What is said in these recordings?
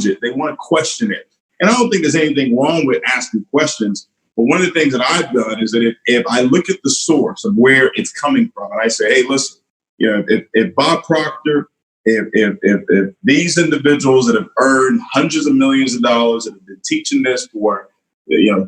it. They want to question it. And I don't think there's anything wrong with asking questions. But one of the things that I've done is that if I look at the source of where it's coming from, and I say, hey, listen, if Bob Proctor, if these individuals that have earned hundreds of millions of dollars and have been teaching this for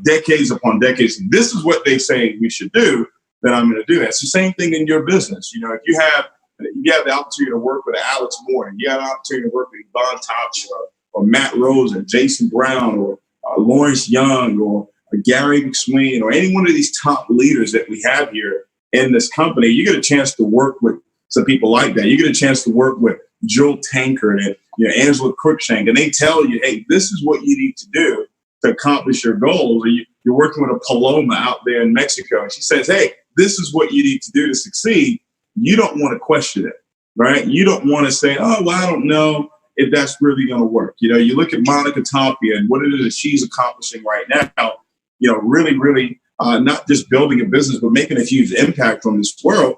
decades upon decades, this is what they say we should do, then I'm going to do that. It's the same thing in your business. If you have the opportunity to work with Alex Moore, you have the opportunity to work with Yvonne Tops or Matt Rose or Jason Brown or Lawrence Young or Gary McSween or any one of these top leaders that we have here in this company, you get a chance to work with some people like that. You get a chance to work with Joel Tankard and Angela Cruikshank, and they tell you, hey, this is what you need to do to accomplish your goals. Or you're working with a Paloma out there in Mexico, and she says, hey, this is what you need to do to succeed. You don't want to question it, right? You don't want to say, oh, well, I don't know if that's really going to work. You look at Monica Tapia and what it is that she's accomplishing right now, really not just building a business, but making a huge impact on this world.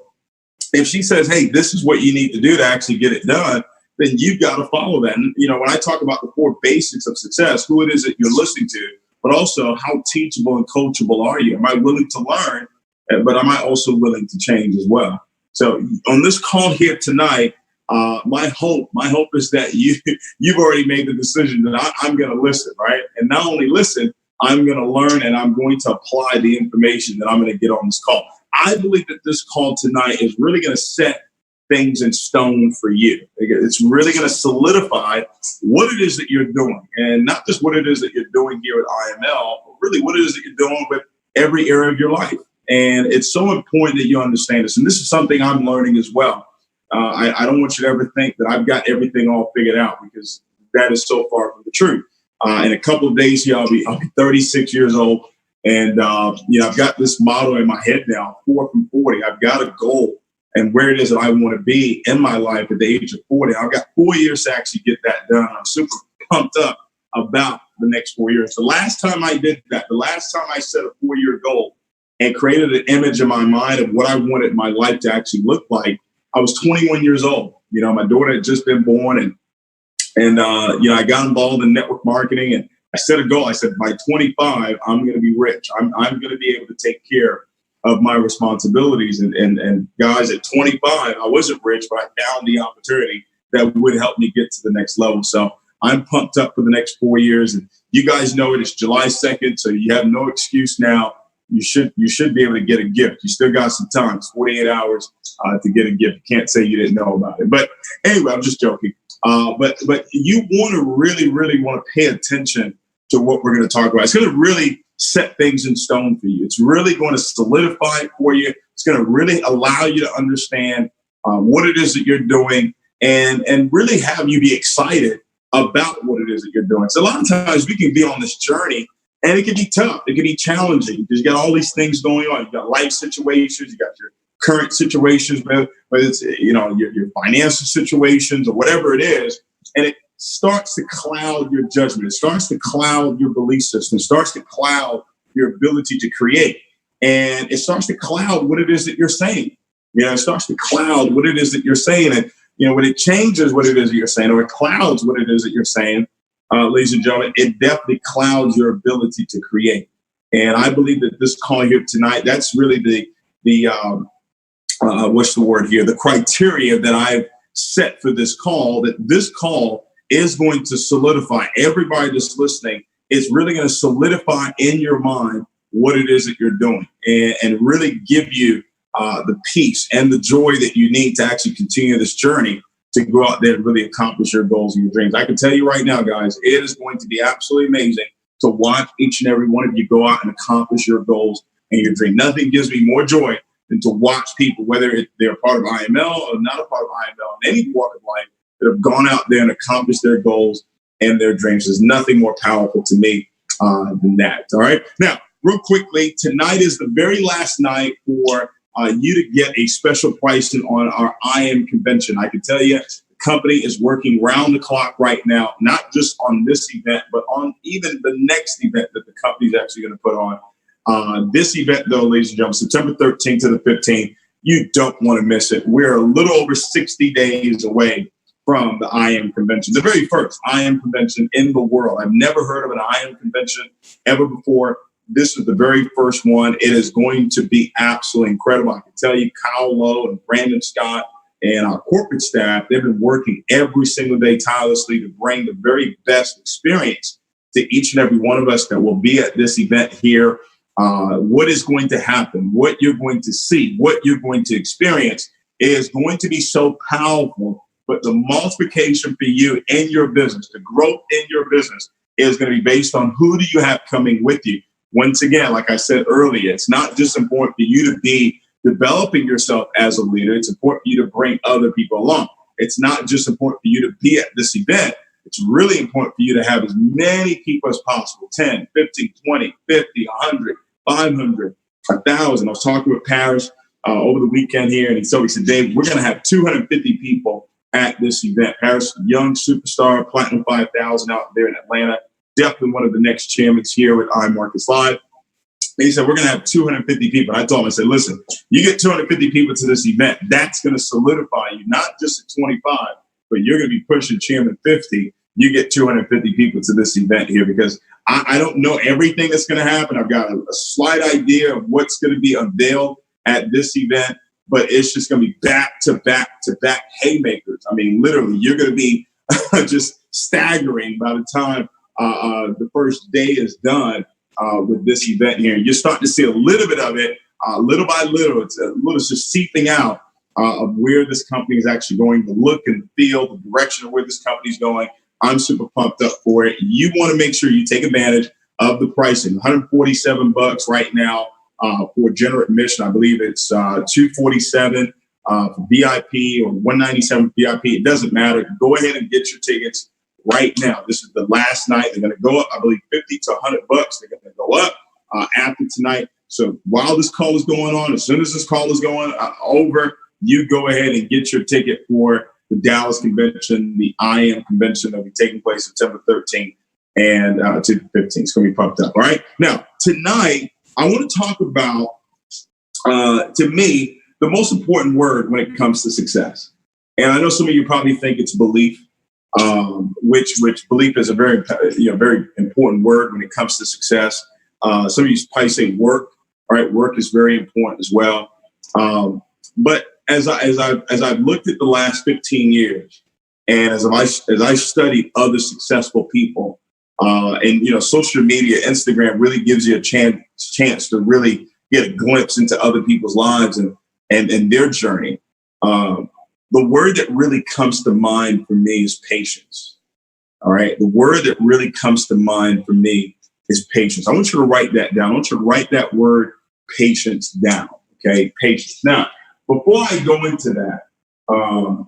If she says, hey, this is what you need to do to actually get it done, then you've got to follow that. And, when I talk about the 4 basics of success, who it is that you're listening to, but also how teachable and coachable are you? Am I willing to learn, but am I also willing to change as well? So on this call here tonight, my hope is that you've already made the decision that I'm going to listen, right? And not only listen, I'm going to learn and I'm going to apply the information that I'm going to get on this call. I believe that this call tonight is really going to set things in stone for you. It's really going to solidify what it is that you're doing, and not just what it is that you're doing here at IML, but really what it is that you're doing with every area of your life. And it's so important that you understand this. And this is something I'm learning as well. I don't want you to ever think that I've got everything all figured out, because that is so far from the truth. In a couple of days here, I'll be 36 years old. And, I've got this motto in my head now, 4 from 40. I've got a goal and where it is that I want to be in my life at the age of 40. I've got 4 years to actually get that done. I'm super pumped up about the next 4 years. The last time I did that, the last time I set a 4-year goal and created an image in my mind of what I wanted my life to actually look like, I was 21 years old. My daughter had just been born, and I got involved in network marketing, and I set a goal. I said, by 25, I'm going to be rich. I'm going to be able to take care of my responsibilities. And guys, at 25, I wasn't rich, but I found the opportunity that would help me get to the next level. So I'm pumped up for the next 4 years. And you guys know it is July 2nd, so you have no excuse now. You should be able to get a gift. You still got some time. It's 48 hours to get a gift. You can't say you didn't know about it. But anyway, I'm just joking. But you want to really want to pay attention to what we're going to talk about. It's going to really set things in stone for you. It's really going to solidify it for you. It's going to really allow you to understand what it is that you're doing, and really have you be excited about what it is that you're doing. So a lot of times we can be on this journey, and it can be tough. It can be challenging because you got all these things going on. You got life situations. You got your current situations, whether it's your financial situations or whatever it is, and it starts to cloud your judgment. It starts to cloud your belief system. It starts to cloud your ability to create, and it starts to cloud what it is that you're saying. It starts to cloud what it is that you're saying, and when it changes what it is that you're saying, or it clouds what it is that you're saying, ladies and gentlemen, it definitely clouds your ability to create. And I believe that this call here tonight, that's really the what's the word here? The criteria that I've set for this call, that this call is going to solidify. Everybody that's listening is really going to solidify in your mind what it is that you're doing, and really give you the peace and the joy that you need to actually continue this journey to go out there and really accomplish your goals and your dreams. I can tell you right now, guys, it is going to be absolutely amazing to watch each and every one of you go out and accomplish your goals and your dream. Nothing gives me more joy than to watch people, whether they're part of IML or not a part of IML, in any walk of life, that have gone out there and accomplished their goals and their dreams. There's nothing more powerful to me than that. All right. Now, real quickly, tonight is the very last night for you to get a special pricing on our IM convention. I can tell you, the company is working round the clock right now, not just on this event, but on even the next event that the company is actually going to put on. This event, though, ladies and gentlemen, September 13th to the 15th, you don't want to miss it. We're a little over 60 days away from the I Am Convention, the very first I Am Convention in the world. I've never heard of an I Am Convention ever before. This is the very first one. It is going to be absolutely incredible. I can tell you, Kyle Lowe and Brandon Scott and our corporate staff, they've been working every single day tirelessly to bring the very best experience to each and every one of us that will be at this event here. What is going to happen, what you're going to see, what you're going to experience is going to be so powerful. But the multiplication for you in your business, the growth in your business is going to be based on who do you have coming with you. Once again, like I said earlier, it's not just important for you to be developing yourself as a leader. It's important for you to bring other people along. It's not just important for you to be at this event. It's really important for you to have as many people as possible, 10, 15, 20, 50, 100, 500, 1,000. I was talking with Paris over the weekend here, and he said, Dave, we're going to have 250 people at this event. Paris, young superstar, Platinum 5000 out there in Atlanta. Definitely one of the next chairmans here with iMarkets Live. And he said, we're going to have 250 people. And I told him, I said, listen, you get 250 people to this event, that's going to solidify you, not just at 25, but you're going to be pushing chairman 50. You get 250 people to this event here because I don't know everything that's going to happen. I've got a slight idea of what's going to be unveiled at this event, but it's just going to be back to back to back haymakers. I mean, literally, you're going to be just staggering by the time the first day is done with this event here. You're starting to see a little bit of it, little by little. It's just seeping out of where this company is actually going, the look and the feel, the direction of where this company is going. I'm super pumped up for it. You want to make sure you take advantage of the pricing. $147 right now for general admission. I believe it's $247 for VIP or $197 for VIP. It doesn't matter. Go ahead and get your tickets right now. This is the last night. They're going to go up, I believe, $50 to $100. They're going to go up after tonight. So while this call is going on, as soon as this call is going over, you go ahead and get your ticket for the Dallas convention, the I Am convention that will be taking place September 13th and to the 15th. It's going to be pumped up. All right. Now, tonight, I want to talk about, to me, the most important word when it comes to success. And I know some of you probably think it's belief. Which belief is a very very important word when it comes to success. Some of you probably say work. All right, work is very important as well. But as I've looked at the last 15 years, and as I studied other successful people, and social media, Instagram really gives you a chance to really get a glimpse into other people's lives and their journey. The word that really comes to mind for me is patience. All right. The word that really comes to mind for me is patience. I want you to write that down. I want you to write that word patience down. Okay. Patience. Now, before I go into that, the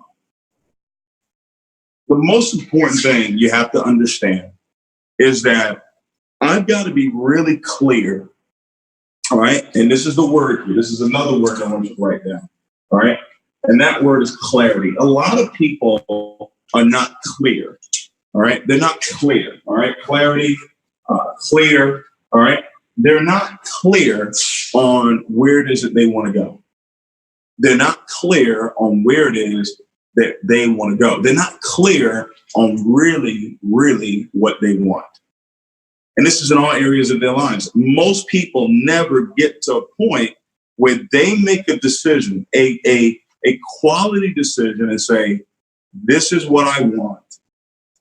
most important thing you have to understand is that I've got to be really clear. All right. And this is the word here. This is another word I want you to write down. All right. And that word is clarity. A lot of people are not clear. All right. They're not clear. All right. Clarity, clear. All right. They're not clear on where it is that they want to go. They're not clear on where it is that they want to go. They're not clear on really, really what they want. And this is in all areas of their lives. Most people never get to a point where they make a decision, a quality decision, and say, this is what I want,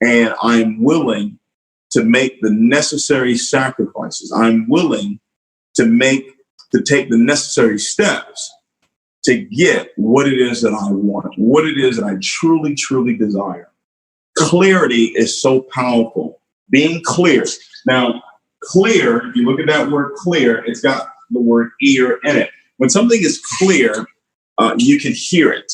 and I'm willing to make the necessary sacrifices. I'm willing to take the necessary steps to get what it is that I want, what it is that I truly, truly desire. Clarity is so powerful. Being clear. Now, clear, if you look at that word clear, it's got the word ear in it. When something is clear, you can hear it.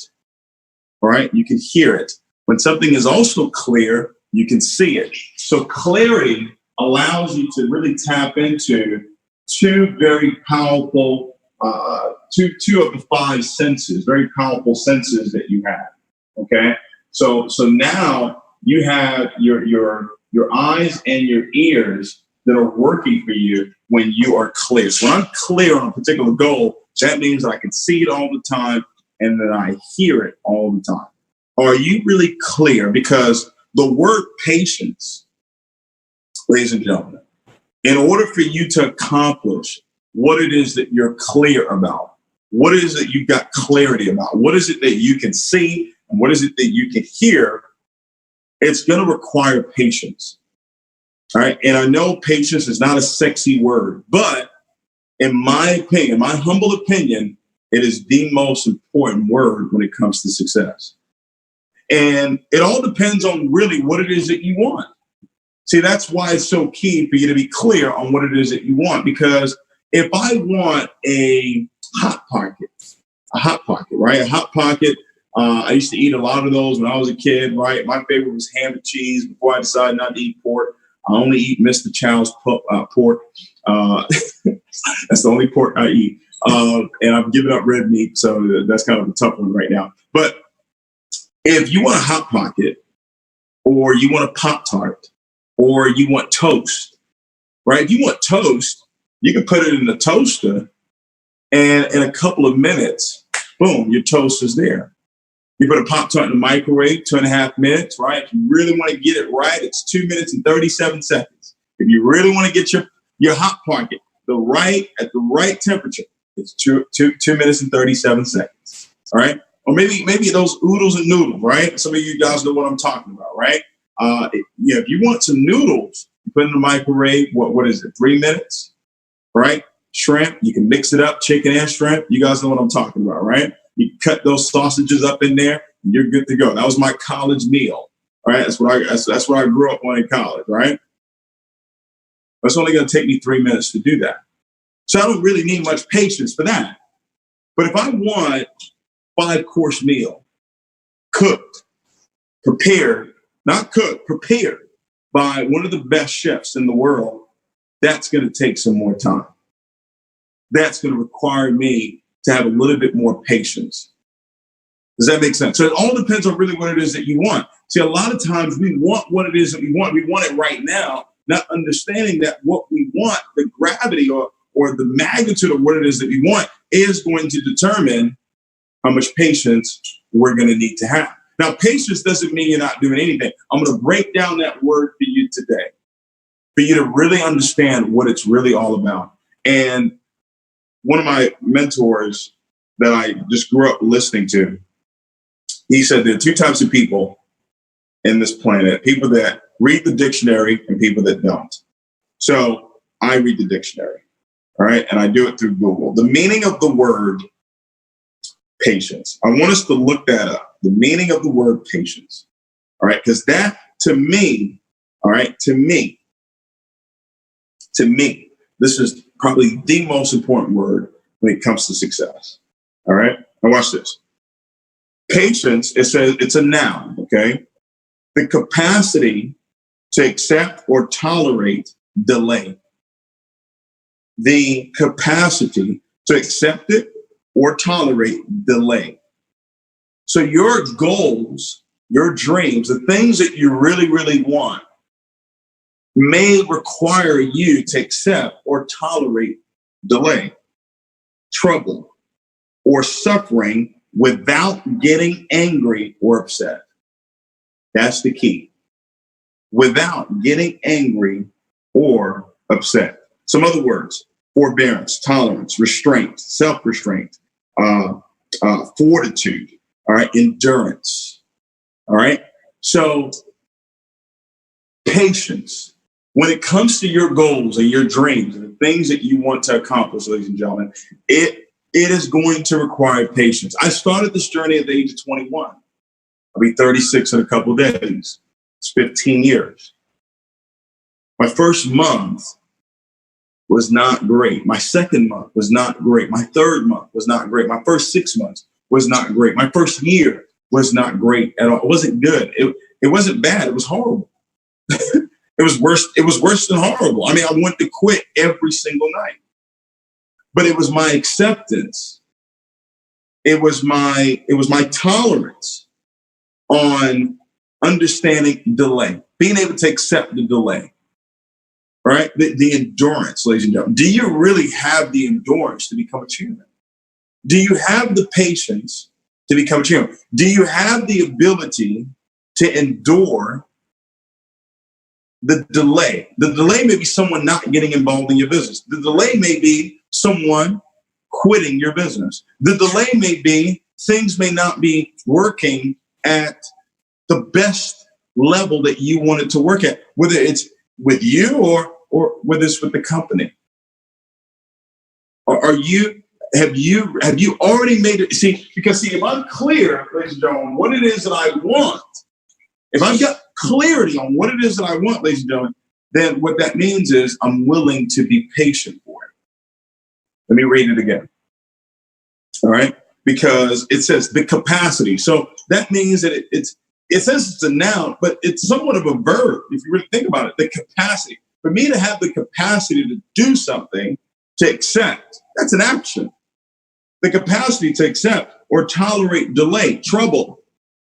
All right? You can hear it. When something is also clear, you can see it. So clarity allows you to really tap into two very powerful, two of the five senses, very powerful senses that you have. Okay? So now you have your eyes and your ears that are working for you when you are clear. So when I'm clear on a particular goal, that means that I can see it all the time and that I hear it all the time. Are you really clear? Because the word patience, ladies and gentlemen, in order for you to accomplish what it is that you're clear about, what it is that you've got clarity about, what is it that you can see, and what is it that you can hear, it's going to require patience. All right. And I know patience is not a sexy word, but in my opinion, my humble opinion, it is the most important word when it comes to success. And it all depends on really what it is that you want. See, that's why it's so key for you to be clear on what it is that you want. Because if I want a hot pocket, right? A hot pocket. I used to eat a lot of those when I was a kid, right? My favorite was ham and cheese before I decided not to eat pork. I only eat Mr. Chow's pork. That's the only pork I eat. And I've given up red meat, so that's kind of a tough one right now. But if you want a Hot Pocket, or you want a Pop-Tart, or you want toast, right? If you want toast, you can put it in the toaster, and in a couple of minutes, boom, your toast is there. You put a Pop-Tart in the microwave, 2.5 minutes, right? If you really want to get it right, it's 2 minutes and 37 seconds. If you really want to get your Hot Pocket at the right temperature, it's 2 minutes and 37 seconds, all right? Or maybe those oodles and noodles, right? Some of you guys know what I'm talking about, right? If you want some noodles, you put it in the microwave, what is it, 3 minutes, right? Shrimp, you can mix it up, chicken and shrimp. You guys know what I'm talking about, right? You cut those sausages up in there, and you're good to go. That was my college meal, right? That's what I grew up on in college, right? It's only going to take me 3 minutes to do that. So I don't really need much patience for that. But if I want 5-course meal, cooked, prepared, not cooked, prepared by one of the best chefs in the world, that's going to take some more time. That's going to require me to have a little bit more patience. Does that make sense? So it all depends on really what it is that you want. See, a lot of times we want what it is that we want. We want it right now, not understanding that what we want, the gravity or the magnitude of what it is that we want is going to determine how much patience we're going to need to have. Now, patience doesn't mean you're not doing anything. I'm going to break down that word for you today, for you to really understand what it's really all about. And one of my mentors that I just grew up listening to, he said there are 2 types of people in this planet, people that read the dictionary and people that don't. So I read the dictionary, all right? And I do it through Google. The meaning of the word patience. I want us to look that up. The meaning of the word patience. All right. Because that to me, this is probably the most important word when it comes to success. All right. Now watch this. Patience, it says it's a noun. Okay. The capacity to accept or tolerate delay. The capacity to accept it or tolerate delay. So your goals, your dreams, the things that you really, really want may require you to accept or tolerate delay, trouble, or suffering without getting angry or upset. That's the key. Without getting angry or upset. Some other words: forbearance, tolerance, restraint, self-restraint, fortitude, all right, endurance, all right? So patience, when it comes to your goals and your dreams and the things that you want to accomplish, ladies and gentlemen, it is going to require patience. I started this journey at the age of 21. I'll be 36 in a couple of days. It's 15 years. My first month was not great. My second month was not great. My third month was not great. My first 6 months was not great. My first year was not great at all. It wasn't good. It wasn't bad. It was horrible. It was worse. It was worse than horrible. I mean, I wanted to quit every single night. But it was my acceptance. It was my tolerance on understanding delay, being able to accept the delay. Right? The endurance, ladies and gentlemen. Do you really have the endurance to become a champion? Do you have the patience to become a chairman? Do you have the ability to endure the delay? The delay may be someone not getting involved in your business. The delay may be someone quitting your business. The delay may be things may not be working at the best level that you want it to work at, whether it's with you or whether it's with the company. Or have you already made it? See, because if I'm clear, ladies and gentlemen, what it is that I want, if I've got clarity on what it is that I want, ladies and gentlemen, then what that means is I'm willing to be patient for it. Let me read it again. All right. Because it says the capacity. So that means that it says it's a noun, but it's somewhat of a verb. If you really think about it, the capacity. For me to have the capacity to do something, to accept, that's an action. The capacity to accept or tolerate delay, trouble,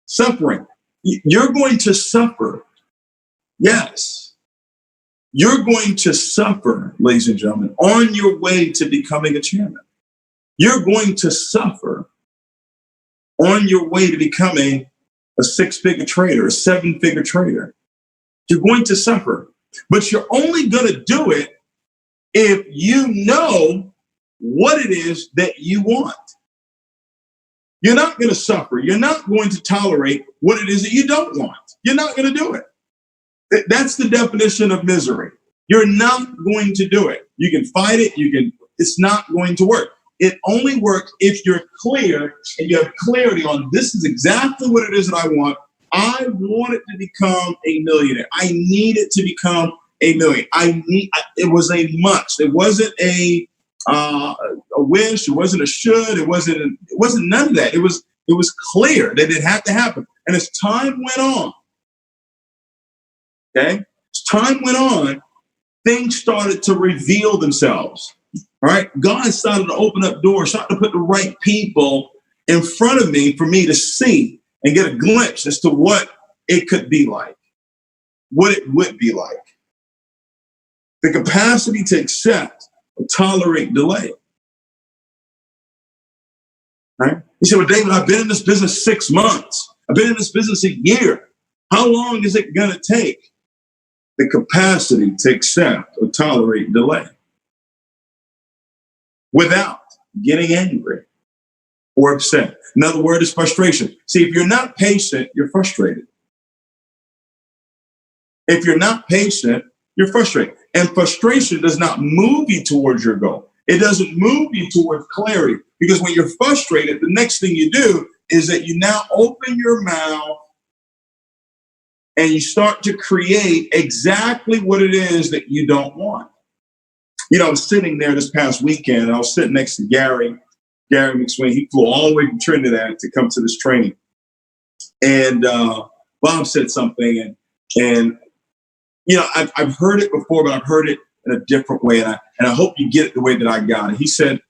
suffering. You're going to suffer. Yes. You're going to suffer, ladies and gentlemen, on your way to becoming a chairman. You're going to suffer on your way to becoming a 6-figure trader, a 7-figure trader. You're going to suffer, but you're only going to do it if you know what it is that you want. You're not going to suffer. You're not going to tolerate what it is that you don't want. You're not going to do it. That's the definition of misery. You're not going to do it. You can fight it. It's not going to work. It only works if you're clear and you have clarity on this is exactly what it is that I want. I want it to become a millionaire. I need it to become a million. It was a must. It wasn't a wish. It wasn't a should. It wasn't none of that. It was clear that it had to happen. And as time went on, okay, as time went on, things started to reveal themselves. All right. God started to open up doors, started to put the right people in front of me for me to see and get a glimpse as to what it could be like, what it would be like. The capacity to accept or tolerate delay. Right? He said, well, David, I've been in this business 6 months. I've been in this business a year. How long is it going to take? The capacity to accept or tolerate delay without getting angry or upset. Another word is frustration. See, if you're not patient, you're frustrated. If you're not patient, you're frustrated. And frustration does not move you towards your goal. It doesn't move you towards clarity, because when you're frustrated, the next thing you do is that you now open your mouth and you start to create exactly what it is that you don't want. You know, I was sitting there this past weekend, and I was sitting next to Gary McSween. He flew all the way from Trinidad to come to this training. And Bob said something, and you know, I've heard it before, but I've heard it in a different way. And I hope you get it the way that I got it. He said,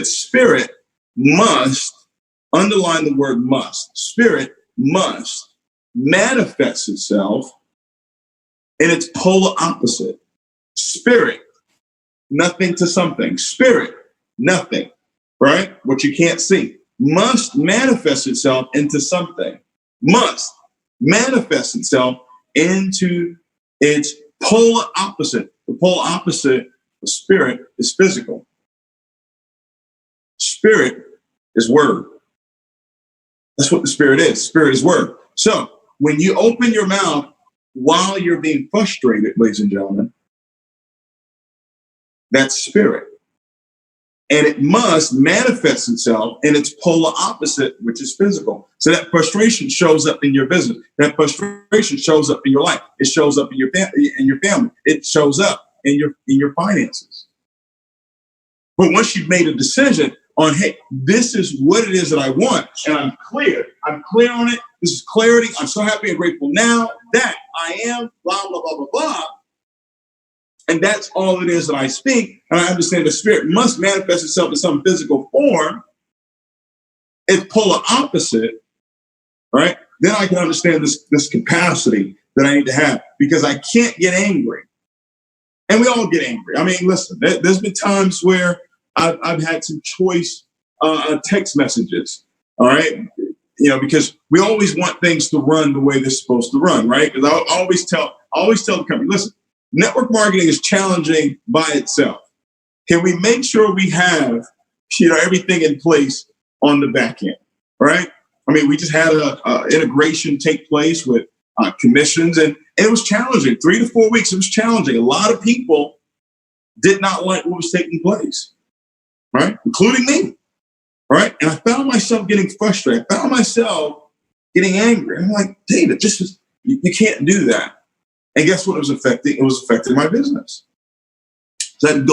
spirit must, underline the word must, spirit must manifest itself in its polar opposite. Spirit, nothing to something. Spirit, nothing, right? What you can't see. Must manifest itself into something. Must manifest itself into its polar opposite. The polar opposite of spirit is physical. Spirit is word. That's what the spirit is. Spirit is word. So when you open your mouth while you're being frustrated, ladies and gentlemen, that's spirit. And it must manifest itself in its polar opposite, which is physical. So that frustration shows up in your business. That frustration shows up in your life. It shows up in your family. It shows up in your finances. But once you've made a decision on, hey, this is what it is that I want, and I'm clear on it. This is clarity. I'm so happy and grateful now that I am blah, blah, blah, blah, blah. And that's all it is that I speak. And I understand the spirit must manifest itself in some physical form. It's polar opposite, right? Then I can understand this capacity that I need to have, because I can't get angry. And we all get angry. I mean, listen, there's been times where I've had some choice text messages, all right? because we always want things to run the way they're supposed to run, right? Because I always tell the company, listen, network marketing is challenging by itself. Can we make sure we have, everything in place on the back end, right? I mean, we just had a integration take place with commissions, and it was challenging. 3 to 4 weeks, it was challenging. A lot of people did not like what was taking place, right? Including me, right? And I found myself getting frustrated. I found myself getting angry. I'm like, David, you can't do that. And guess what it was affecting? It was affecting my business. So I had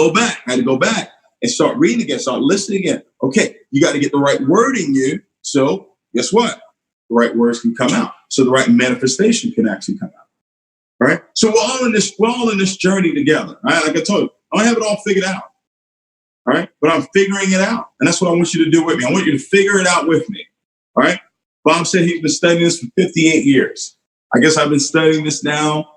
to go back. And start reading again, start listening again. Okay, you got to get the right word in you. So guess what? The right words can come out. So the right manifestation can actually come out. Right? So we're all in this journey together. Right? Like I told you, I don't have it all figured out. All right? But I'm figuring it out. And that's what I want you to do with me. I want you to figure it out with me. All right? Bob said he's been studying this for 58 years. I guess I've been studying this now,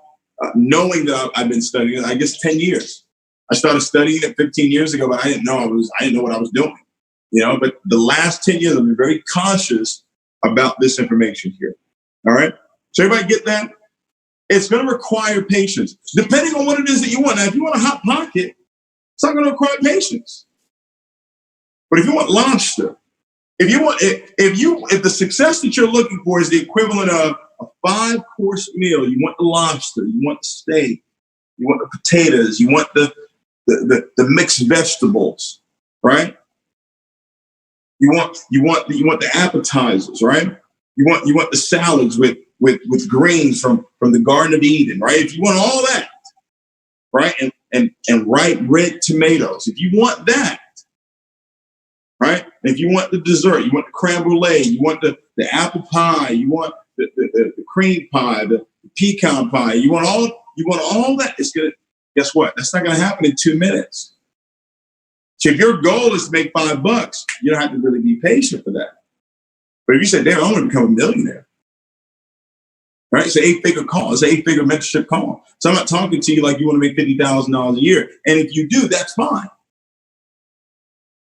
knowing that I've been studying it, I guess 10 years. I started studying it 15 years ago, but I didn't know what I was doing. But the last 10 years, I've been very conscious about this information here. All right. So everybody get that? It's going to require patience, depending on what it is that you want. Now, if you want a hot pocket, it's not going to require patience. But if you want lobster, if the success that you're looking for is the equivalent of a 5-course meal, you want the lobster, you want the steak, you want the potatoes, you want the mixed vegetables, right? You want the appetizers, right? You want the salads with greens from the Garden of Eden, right? If you want all that, right, and ripe red tomatoes, if you want that, right? And if you want the dessert, you want the creme brulee, you want the apple pie, you want the cream pie, the pecan pie, you want all that. It's gonna, guess what? That's not gonna happen in 2 minutes. So if your goal is to make $5, you don't have to really be patient for that. But if you say, damn, I want to become a millionaire, right? It's an 8-figure call. It's an 8-figure mentorship call. So I'm not talking to you like you want to make $50,000 a year. And if you do, that's fine.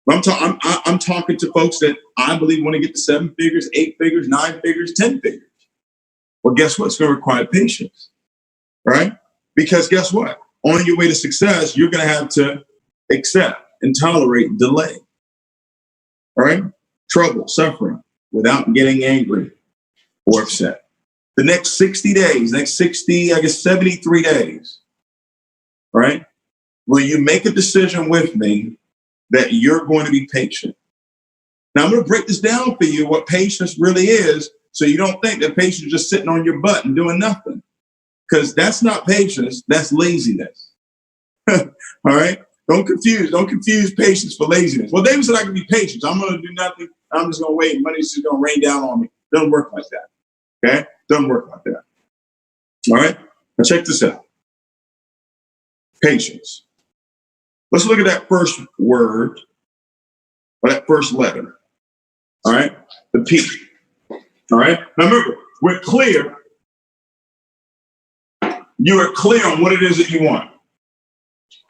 But I'm talking to folks that I believe want to get to 7 figures, 8 figures, 9 figures, 10 figures. Well, guess what? It's going to require patience, right? Because guess what? On your way to success, you're going to have to accept and tolerate delay, all right? Trouble, suffering, without getting angry or upset. The next 60 days, 73 days, right? Will you make a decision with me that you're going to be patient? Now, I'm going to break this down for you, what patience really is, so you don't think that patience is just sitting on your butt and doing nothing. Because that's not patience, that's laziness. All right? Don't confuse patience for laziness. Well, David said I can be patient. So I'm going to do nothing. I'm just going to wait. Money's just going to rain down on me. Doesn't work like that. Okay? Doesn't work like that. All right? Now check this out. Patience. Let's look at that first word, or that first letter. All right? The P. All right? Now remember, we're clear. You are clear on what it is that you want.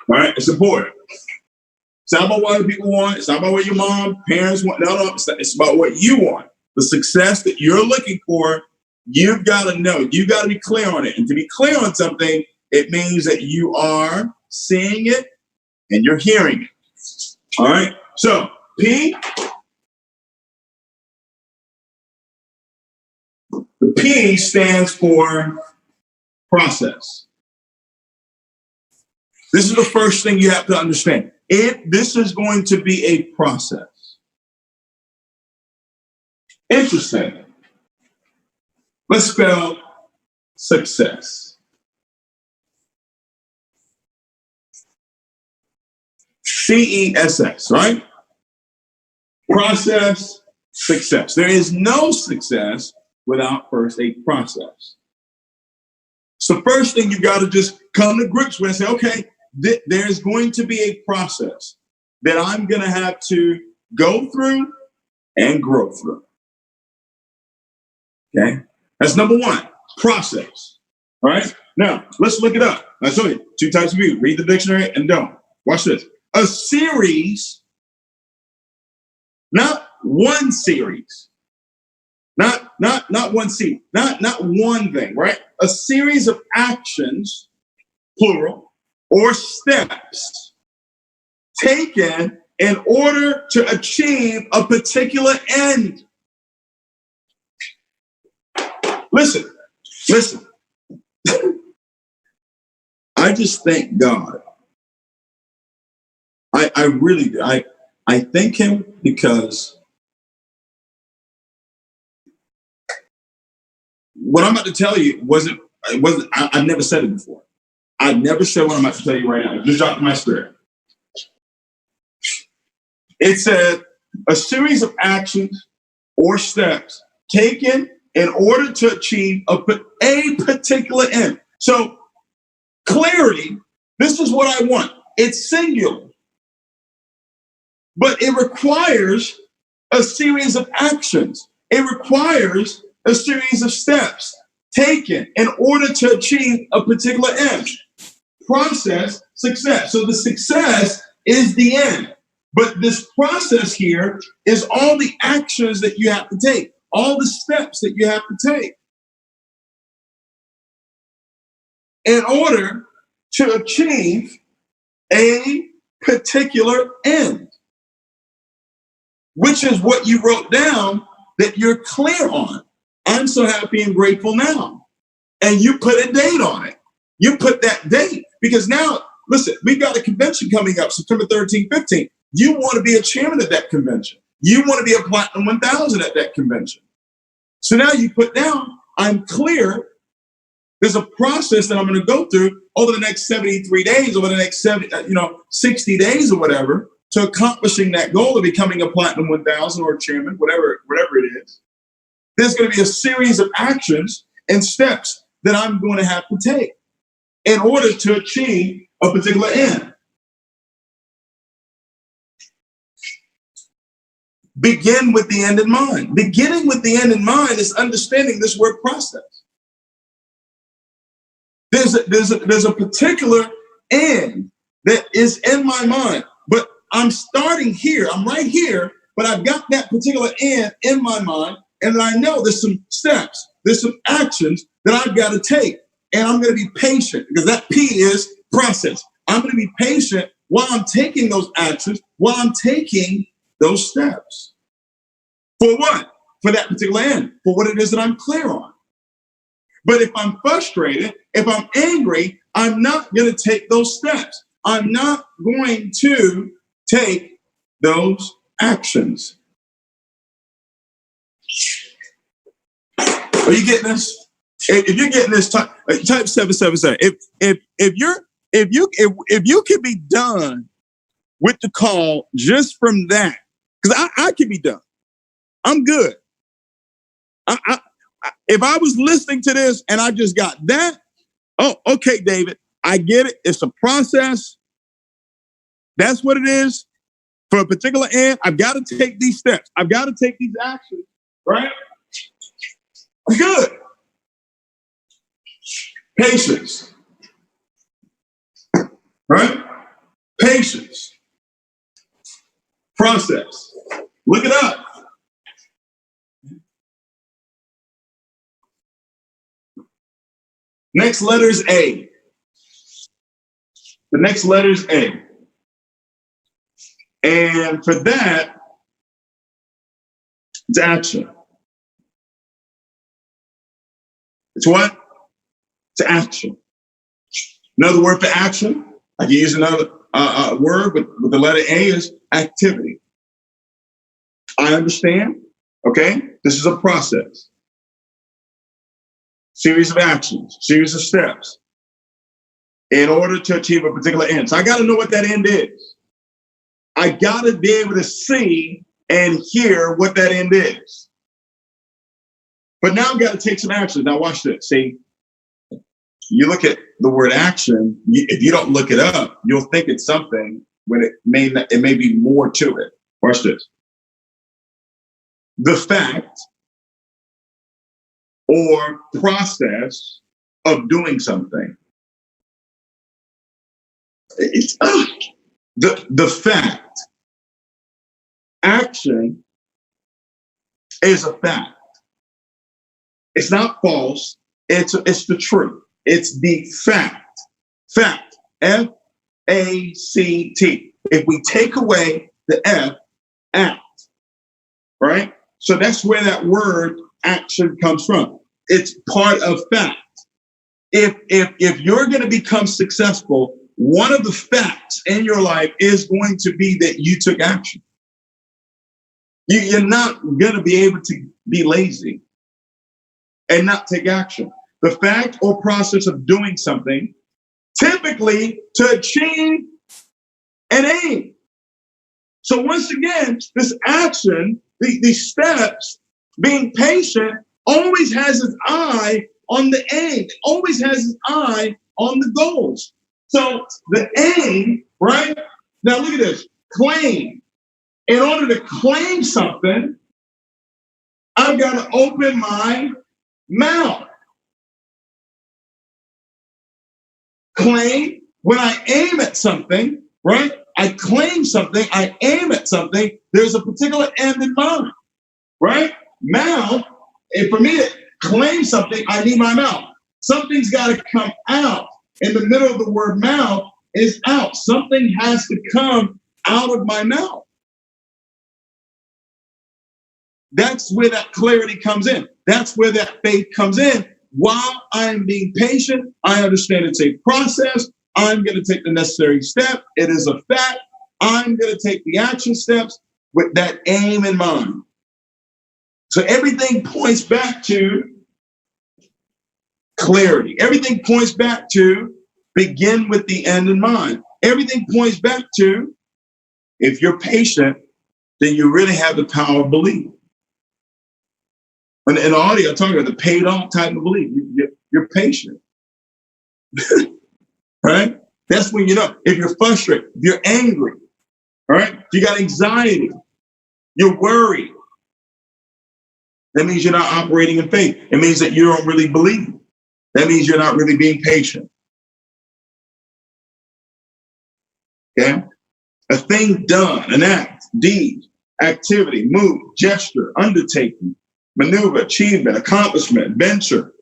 All right, it's important. It's not about what other people want. It's not about what your mom, parents want. No, it's about what you want. The success that you're looking for, you've got to know. You've got to be clear on it. And to be clear on something, it means that you are seeing it and you're hearing it. All right, so P. The P stands for process. This is the first thing you have to understand. This is going to be a process. Interesting. Let's spell success. CESS, right? Process, success. There is no success without first a process. So first thing you got to just come to grips with and say, okay, there's going to be a process that I'm going to have to go through and grow through. Okay, that's number one, process. All right, now let's look it up. I told you 2 types of people: read the dictionary and don't. Watch this. A series, not one series, Not one seed, not one thing, right? A series of actions, plural, or steps taken in order to achieve a particular end. Listen. I just thank God. I really do. I thank him because what I'm about to tell you I've never said it before. I've never said what I'm about to tell you right now. It just dropped in my spirit. It said a series of actions or steps taken in order to achieve a particular end. So clarity, this is what I want. It's singular, but it requires a series of actions. It requires a series of steps taken in order to achieve a particular end. Process, success. So the success is the end. But this process here is all the actions that you have to take, all the steps that you have to take in order to achieve a particular end, which is what you wrote down that you're clear on. I'm so happy and grateful now. And you put a date on it. You put that date because now, listen, we've got a convention coming up September 13th, 15th. You want to be a chairman at that convention. You want to be a Platinum 1000 at that convention. So now you put down, I'm clear. There's a process that I'm going to go through over the next 73 days, over the next 60 days or whatever, to accomplishing that goal of becoming a Platinum 1000 or a chairman, whatever it is. There's going to be a series of actions and steps that I'm going to have to take in order to achieve a particular end. Begin with the end in mind. Beginning with the end in mind is understanding this word process. There's a particular end that is in my mind, but I'm starting here. I'm right here, but I've got that particular end in my mind, and then I know there's some steps, there's some actions that I've got to take, and I'm going to be patient because that P is process. I'm going to be patient while I'm taking those actions, while I'm taking those steps. For what? For that particular end, for what it is that I'm clear on. But if I'm frustrated, if I'm angry, I'm not going to take those steps. I'm not going to take those actions. Are you getting this? If you're getting this, type 777. If you can be done with the call just from that, because I can be done. I'm good. If I was listening to this and I just got that, oh, okay, David, I get it. It's a process. That's what it is. For a particular end, I've got to take these steps. I've got to take these actions, right? I'm good. Patience. Right? Patience. Process. Look it up. Next letter is A. The next letter is A. And for that, it's action. It's what? It's action. Another word for action, I can use another word with the letter A is activity. I understand, okay? This is a process. Series of actions, series of steps in order to achieve a particular end. So I got to know what that end is. I got to be able to see and hear what that end is. But now I've got to take some action. Now watch this. See, you look at the word action, if you don't look it up, you'll think it's something when it may be more to it. Watch this. The fact or process of doing something. It's the fact. Action is a fact. It's not false. It's the truth. It's the fact. Fact. F-A-C-T. If we take away the F, act. Right? So that's where that word action comes from. It's part of fact. If you're going to become successful, one of the facts in your life is going to be that you took action. You're not going to be able to be lazy and not take action. The fact or process of doing something, typically to achieve an aim. So once again, this action, these steps, being patient, always has its eye on the aim, always has its eye on the goals. So the aim, right? Now look at this, claim. In order to claim something, I've got to open my mouth. Claim, when I aim at something, right? I claim something, I aim at something, there's a particular end in mind, right? Mouth, and for me to claim something, I need my mouth. Something's got to come out. In the middle of the word mouth is out. Something has to come out of my mouth. That's where that clarity comes in. That's where that faith comes in. While I'm being patient, I understand it's a process. I'm going to take the necessary step. It is a fact. I'm going to take the action steps with that aim in mind. So everything points back to clarity. Everything points back to begin with the end in mind. Everything points back to, if you're patient, then you really have the power of belief. And in the audio, I'm talking about the paid off type of belief. You're patient. Right? That's when you know. If you're frustrated, if you're angry, right? If you got anxiety, you're worried. That means you're not operating in faith. It means that you don't really believe. That means you're not really being patient. Okay? A thing done, an act, deed, activity, move, gesture, undertaking, maneuver, achievement, accomplishment, venture.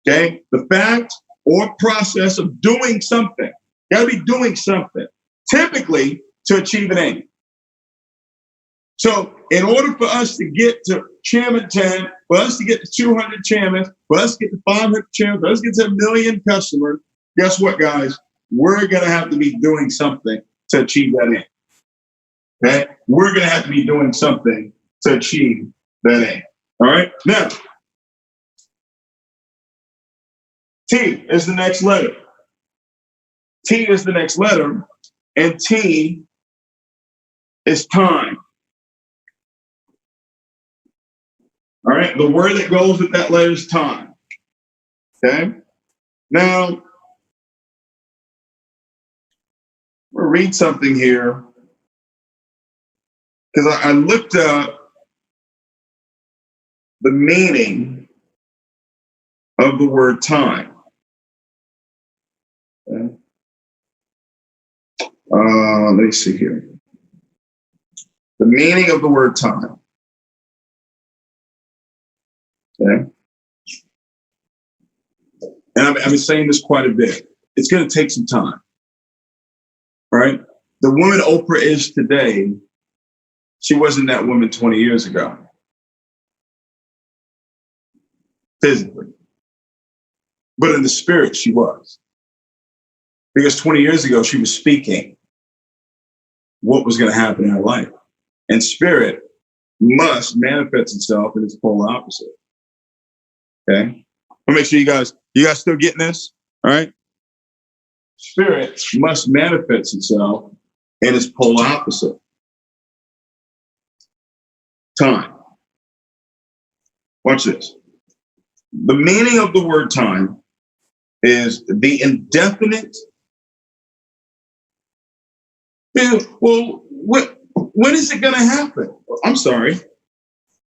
Okay? The fact or process of doing something. You gotta be doing something, typically to achieve an aim. So in order for us to get to Chairman 10, for us to get to 200 chairmen, for us to get to 500 chairmen, for us to get to 1 million customers, guess what, guys? We're going to have to be doing something to achieve that aim. Okay? We're going to have to be doing something to achieve that aim. All right? Now, T is the next letter. T is the next letter, and T is time. All right, the word that goes with that letter is time. Okay, now we'll read something here because I looked up the meaning of the word time. Okay. Let me see here. The meaning of the word time. Okay. And I've been saying this quite a bit. It's going to take some time. All right. The woman Oprah is today, she wasn't that woman 20 years ago. Physically. But in the spirit, she was. Because 20 years ago, she was speaking what was going to happen in her life. And spirit must manifest itself in its polar opposite. Okay? I'll make sure you guys still getting this? All right? Spirit must manifest itself in its polar opposite. Time. Watch this. The meaning of the word time is the indefinite. Well, when is it going to happen? I'm sorry.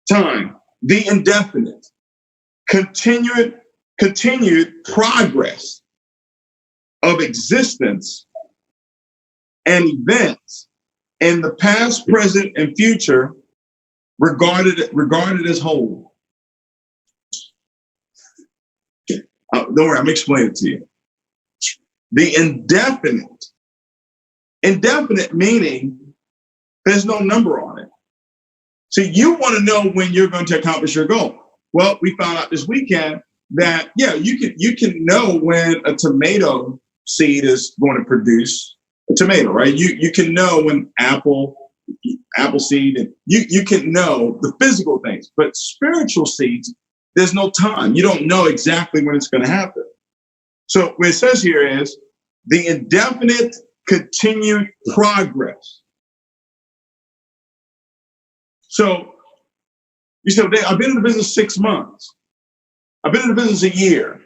Time. The indefinite. Continued progress of existence and events in the past, present, and future regarded as whole. Don't worry, I'm explaining it to you. The indefinite meaning there's no number on it. So you want to know when you're going to accomplish your goal. Well, we found out this weekend that, yeah, you can know when a tomato seed is going to produce a tomato, right? You can know when apple seed, and you can know the physical things, but spiritual seeds, there's no time. You don't know exactly when it's going to happen. So what it says here is the indefinite continued progress. So you said, I've been in the business 6 months. I've been in the business a year.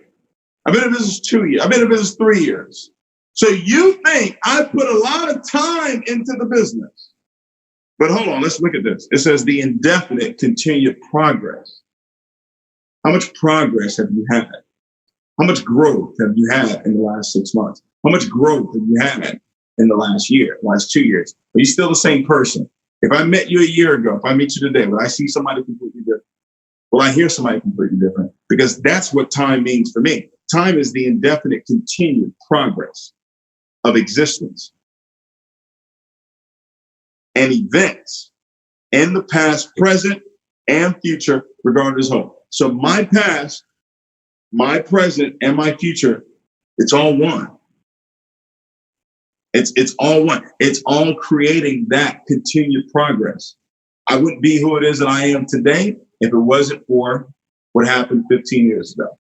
I've been in business 2 years. I've been in business 3 years. So you think I put a lot of time into the business. But hold on, let's look at this. It says the indefinite continued progress. How much progress have you had? How much growth have you had in the last 6 months? How much growth have you had in the last year, last 2 years? Are you still the same person? If I met you a year ago, if I meet you today, will I see somebody completely different? Will I hear somebody completely different? Because that's what time means for me. Time is the indefinite continued progress of existence and events in the past, present, and future regarding this whole. So my past, my present, and my future, it's all one. It's all one. It's all creating that continued progress. I wouldn't be who it is that I am today if it wasn't for what happened 15 years ago.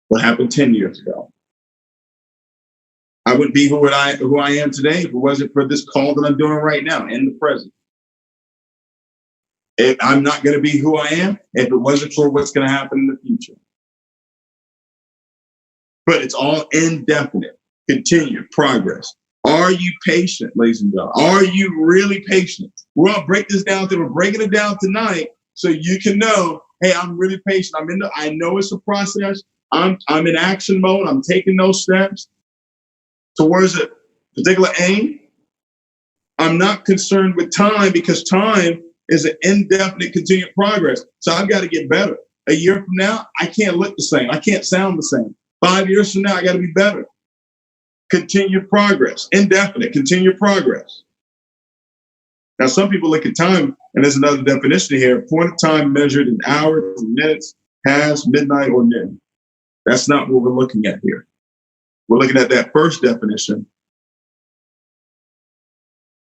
What happened 10 years ago. I wouldn't be who I am today if it wasn't for this call that I'm doing right now in the present. I'm not going to be who I am if it wasn't for what's going to happen in the future. But it's all indefinite, continued progress. Are you patient, ladies and gentlemen? Are you really patient? We're going to break this down. We're breaking it down tonight so you can know, hey, I'm really patient. I know it's a process. I'm in action mode. I'm taking those steps towards a particular aim. I'm not concerned with time because time is an indefinite continued progress. So I've got to get better. A year from now, I can't look the same. I can't sound the same. 5 years from now, I got to be better. Continued progress, indefinite, continued progress. Now, some people look at time, and there's another definition here, point of time measured in hours, minutes, past, midnight, or noon. That's not what we're looking at here. We're looking at that first definition,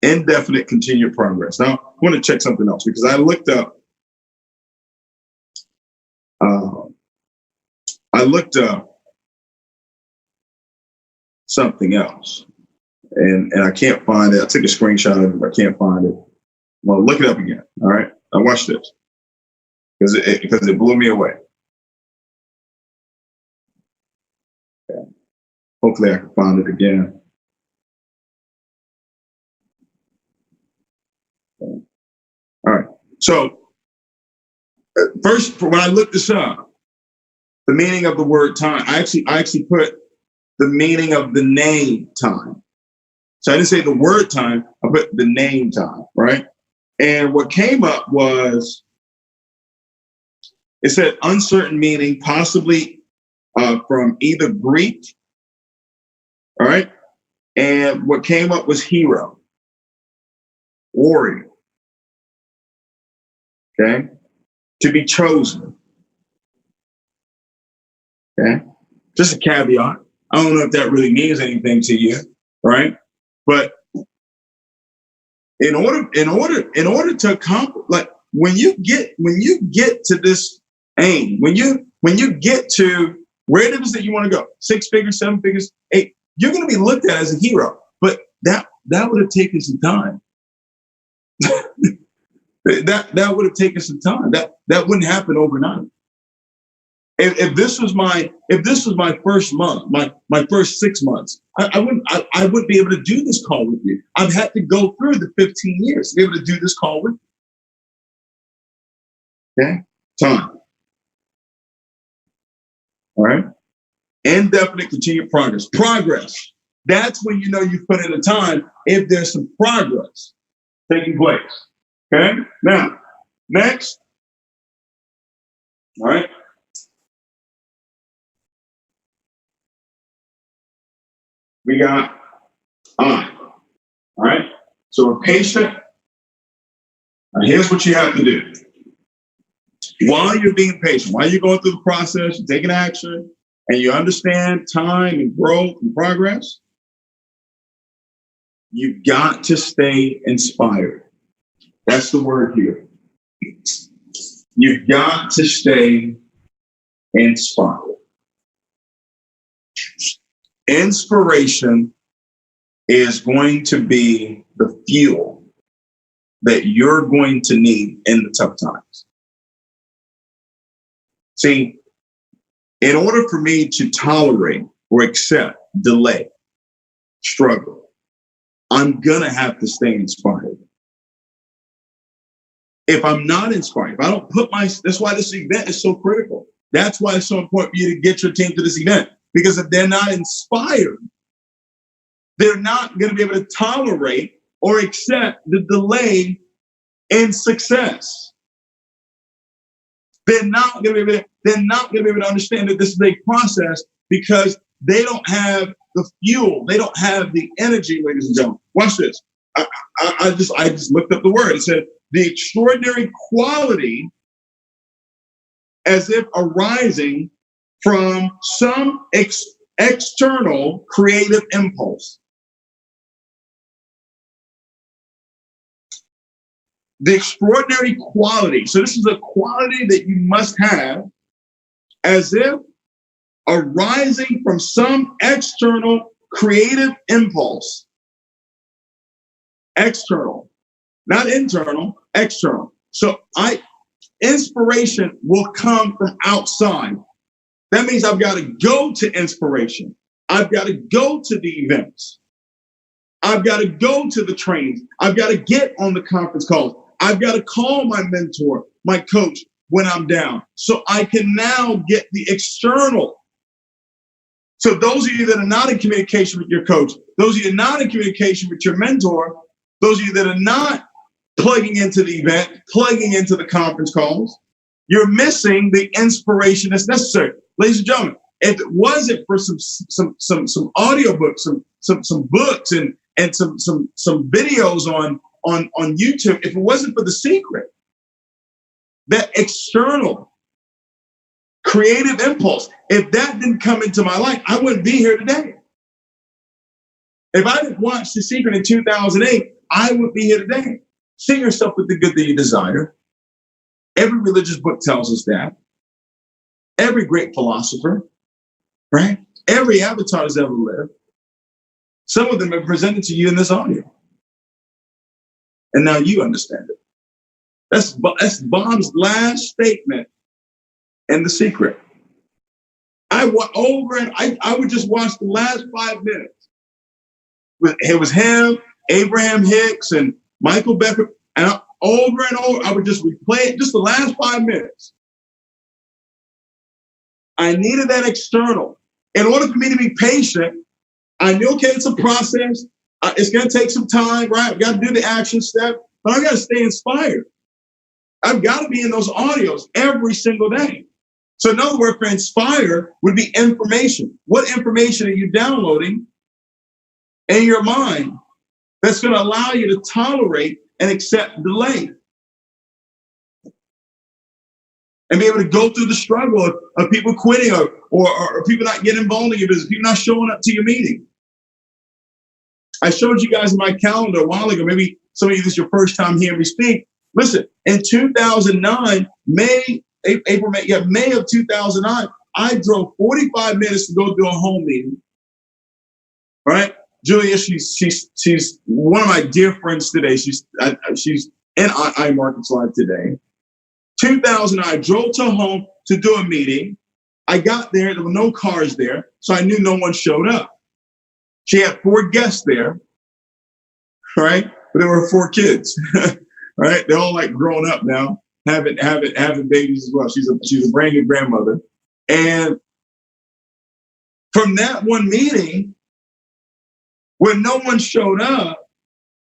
indefinite, continued progress. Now, I want to check something else because I looked up something else, and I can't find it. I took a screenshot of it, but I can't find it. Well, look it up again. All right, now watch this because it blew me away. Okay. Hopefully, I can find it again. Okay. All right. So first, when I looked this up, the meaning of the word time, I actually put the meaning of the name time. So I didn't say the word time, I put the name time, right? And what came up was, it said uncertain meaning, possibly from either Greek, all right? And what came up was hero, warrior, okay? To be chosen, okay? Just a caveat. I don't know if that really means anything to you, right? But in order to accomplish, like when you get to this aim, when you get to where it is that you want to go, 6 figures, 7 figures, 8, you're going to be looked at as a hero. But that would have taken some time. that would have taken some time. That wouldn't happen overnight. If this was my first month, my first 6 months, I wouldn't be able to do this call with you. I've had to go through the 15 years to be able to do this call with you. Okay? Time. All right? Indefinite continued progress. Progress. That's when you know you've put in the time if there's some progress taking place. Okay? Now, next. All right? We got I. All right. So we're patient. Now here's what you have to do. While you're being patient, while you're going through the process, you're taking action, and you understand time and growth and progress, you've got to stay inspired. That's the word here. You've got to stay inspired. Inspiration is going to be the fuel that you're going to need in the tough times. See, in order for me to tolerate or accept delay, struggle, I'm going to have to stay inspired. If I'm not inspired, if I don't put that's why this event is so critical. That's why it's so important for you to get your team to this event. Because if they're not inspired, they're not going to be able to tolerate or accept the delay in success. They're not going to be able to understand that this is a process because they don't have the fuel. They don't have the energy, ladies and gentlemen. Watch this. I just looked up the word. It said the extraordinary quality as if arising from some external creative impulse. The extraordinary quality. So this is a quality that you must have as if arising from some external creative impulse. External, not internal, external. So inspiration will come from outside. That means I've got to go to inspiration. I've got to go to the events. I've got to go to the trainings. I've got to get on the conference calls. I've got to call my mentor, my coach, when I'm down. So I can now get the external. So those of you that are not in communication with your coach, those of you not in communication with your mentor, those of you that are not plugging into the event, plugging into the conference calls, you're missing the inspiration that's necessary. Ladies and gentlemen, if it wasn't for some audiobooks, some books and some videos on YouTube, if it wasn't for the secret, that external creative impulse, if that didn't come into my life, I wouldn't be here today. If I didn't watch The Secret in 2008, I would be here today. See yourself with the good that you desire. Every religious book tells us that. Every great philosopher, right? Every avatar has ever lived. Some of them are presented to you in this audio. And now you understand it. That's Bob's last statement in The Secret. I went over and I would just watch the last 5 minutes. It was him, Abraham Hicks, and Michael Becker. And over and over, I would just replay it, just the last 5 minutes. I needed that external. In order for me to be patient, I knew, okay, it's a process. It's going to take some time, right? I've got to do the action step, but I got to stay inspired. I've got to be in those audios every single day. So another word for inspire would be information. What information are you downloading in your mind that's going to allow you to tolerate and accept delay? And be able to go through the struggle of people quitting or people not getting involved in your business, people not showing up to your meeting. I showed you guys in my calendar a while ago. Maybe some of you, this is your first time hearing me speak. Listen, in 2009, May of 2009, I drove 45 minutes to go do a home meeting. Right? Julia, she's one of my dear friends today. She's in iMarkets Live today. 2009, I drove to a home to do a meeting. I got there were no cars there, so I knew no one showed up. She had 4 guests there, right? But there were 4 kids, right? They're all like grown up now, having babies as well. She's a brand new grandmother. And from that one meeting, when no one showed up,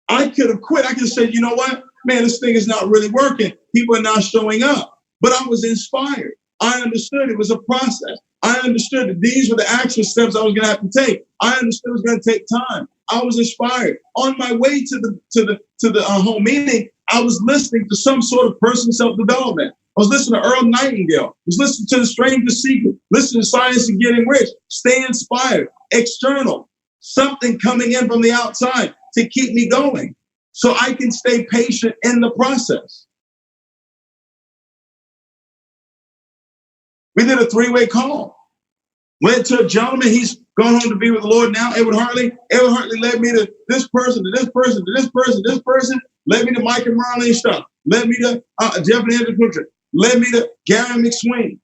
I could have quit. I could have said, you know what? Man, this thing is not really working. People are not showing up. But I was inspired. I understood it was a process. I understood that these were the action steps I was going to have to take. I understood it was going to take time. I was inspired. On my way to the home meeting, I was listening to some sort of personal self-development. I was listening to Earl Nightingale. I was listening to The Stranger's Secret. Listening to Science of Getting Rich. Stay inspired. External. Something coming in from the outside to keep me going so I can stay patient in the process. We did a 3-way call. Went to a gentleman. He's gone home to be with the Lord now, Edward Hartley. Edward Hartley led me to this person, to this person, to this person, to this person. Led me to Mike and Marlene Stuff. Led me to Jeff and Andrew Quicker. Led me to Gary McSween.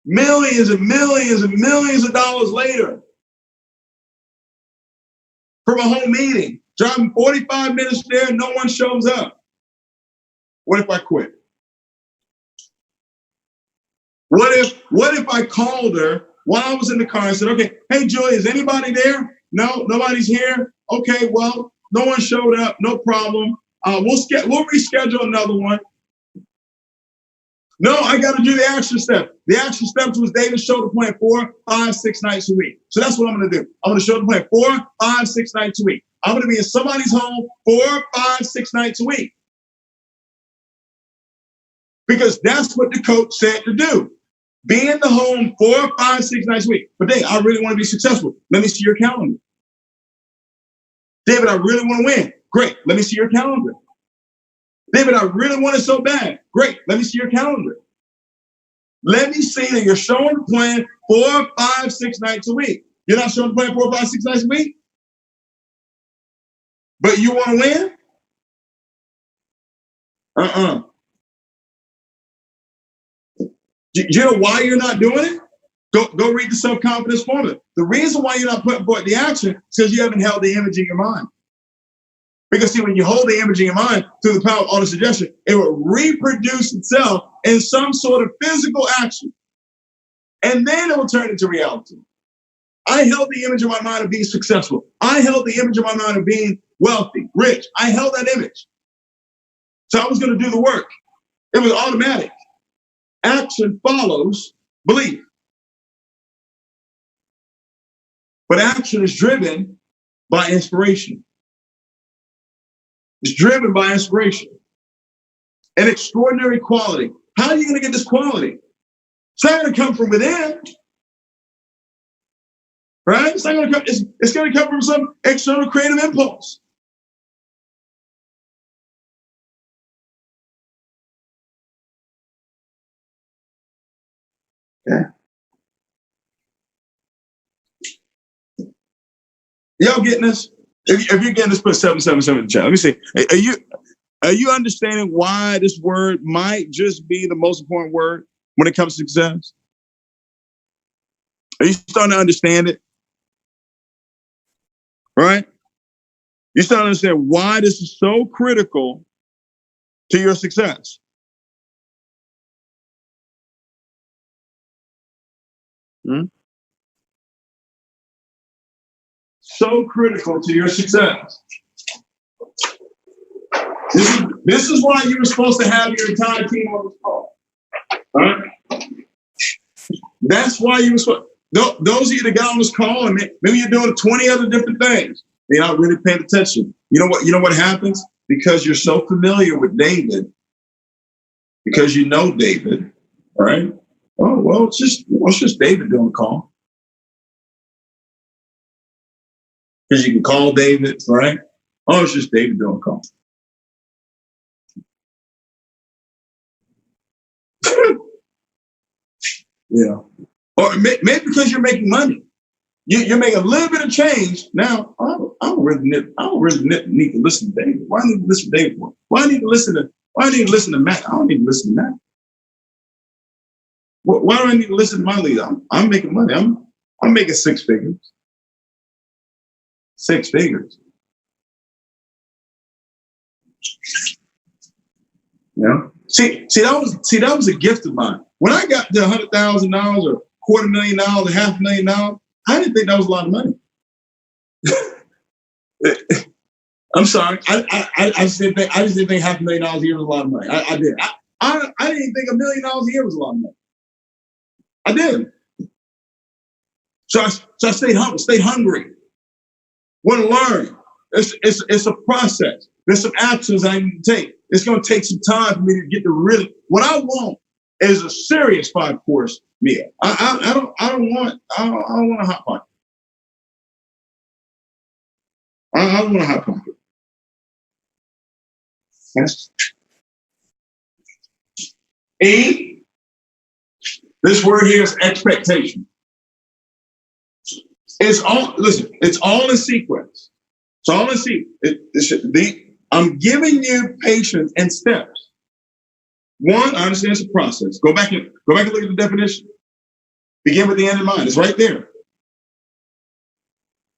Millions and millions and millions of dollars later, from a home meeting, driving 45 minutes there, and no one shows up. What if I quit? What if I called her while I was in the car and said, okay, hey, Julie, is anybody there? No, nobody's here. Okay, well, no one showed up. No problem. We'll reschedule another one. No, I got to do the action step. The action steps was David showed the plan 4, 5, 6 nights a week. So that's what I'm going to do. I'm going to show the plan 4, 5, 6 nights a week. I'm going to be in somebody's home 4, 5, 6 nights a week. Because that's what the coach said to do. Be in the home 4, 5, 6 nights a week. But Dave, I really want to be successful. Let me see your calendar. David, I really want to win. Great. Let me see your calendar. David, I really want it so bad. Great. Let me see your calendar. Let me see that you're showing the plan 4, 5, 6 nights a week. You're not showing the plan 4, 5, 6 nights a week? But you want to win? Do you know why you're not doing it? Go read the self-confidence formula. The reason why you're not putting forth the action is because you haven't held the image in your mind. Because see, when you hold the image in your mind through the power of auto-suggestion, it will reproduce itself in some sort of physical action. And then it will turn into reality. I held the image in my mind of being successful. I held the image in my mind of being wealthy, rich. I held that image. So I was going to do the work. It was automatic. Action follows belief. But action is driven by inspiration. It's driven by inspiration. An extraordinary quality. How are you going to get this quality? It's not going to come from within. Right? It's not going to come, it's going to come from some external creative impulse. Okay. Y'all getting this? If you're getting this, put 777 in the chat. Let me see. Are you understanding why this word might just be the most important word when it comes to success? Are you starting to understand it? Right? You're starting to understand why this is so critical to your success. So critical to your success. This is why you were supposed to have your entire team on this call. All right? That's why you were supposed. Those of you that got on this call, and maybe you're doing 20 other different things, you're not really paying attention. You know what happens? Because you're so familiar with David, because you know David, all right? Oh, well, it's just David doing the call. Because you can call David, right? Oh, it's just David doing the call. Yeah. Or maybe because you're making money. You're making a little bit of change. Now, I don't really need to listen to David. Why do I need to listen to David for? Why do I need to listen to Matt? I don't need to listen to Matt. Why do I need to listen to my leader? I'm making money. I'm making 6 figures. 6 figures. You know? See, that was a gift of mine. When I got to $100,000 or $250,000 or $500,000, I didn't think that was a lot of money. I'm sorry. I just didn't think $500,000 a year was a lot of money. I didn't think $1 million a year was a lot of money. I did. So I stayed humble, stayed hungry, want to learn. It's a process. There's some actions I need to take. It's going to take some time for me to get to really. What I want is a serious 5-course meal. I don't want a hot pocket. I don't want a hot pocket. Yes. E. This word here is expectation. It's all, listen, it's all in sequence. It's all in sequence. I'm giving you patience and steps. One, I understand it's a process. Go back and look at the definition. Begin with the end in mind. It's right there.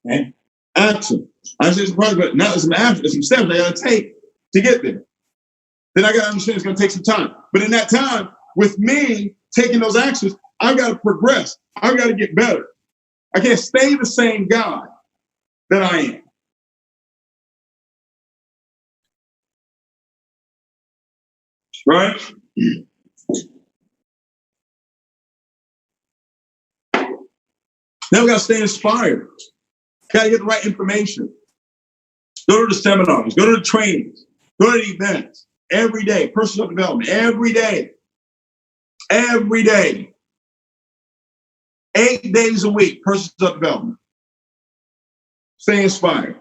Okay. Action. I understand it's a process, but now there's some steps I gotta take to get there. Then I gotta understand it's gonna take some time. But in that time, with me taking those actions, I've got to progress. I've got to get better. I can't stay the same guy that I am. Right? Now we got to stay inspired. Got to get the right information. Go to the seminars, go to the trainings, go to the events every day. Personal development every day. Every day. 8 days a week, personal development. Stay inspired.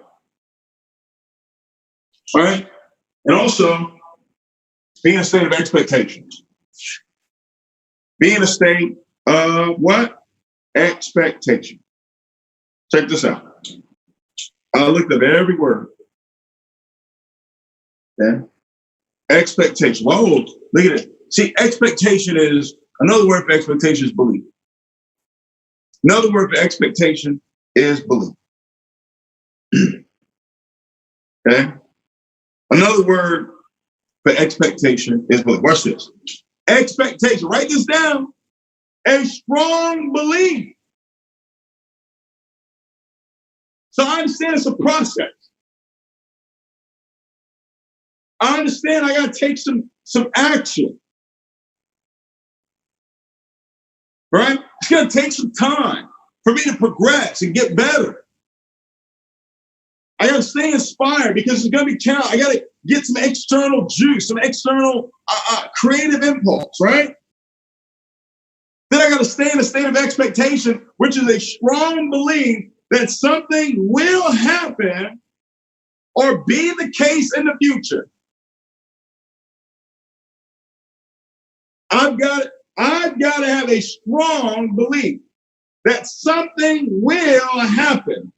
All right? And also, be in a state of expectation. Be in a state of what? Expectation. Check this out. I looked up every word. Okay? Expectation. Whoa, look at it. See, expectation is, another word for expectation is belief. Another word for expectation is belief. Okay? Another word for expectation is belief. Watch this. Expectation. Write this down. A strong belief. So I understand it's a process. I understand I got to take some action. Right? It's going to take some time for me to progress and get better. I got to stay inspired because it's going to be challenging. I got to get some external juice, some external creative impulse, right? Then I got to stay in a state of expectation, which is a strong belief that something will happen or be the case in the future. I've got to have a strong belief that something will happen,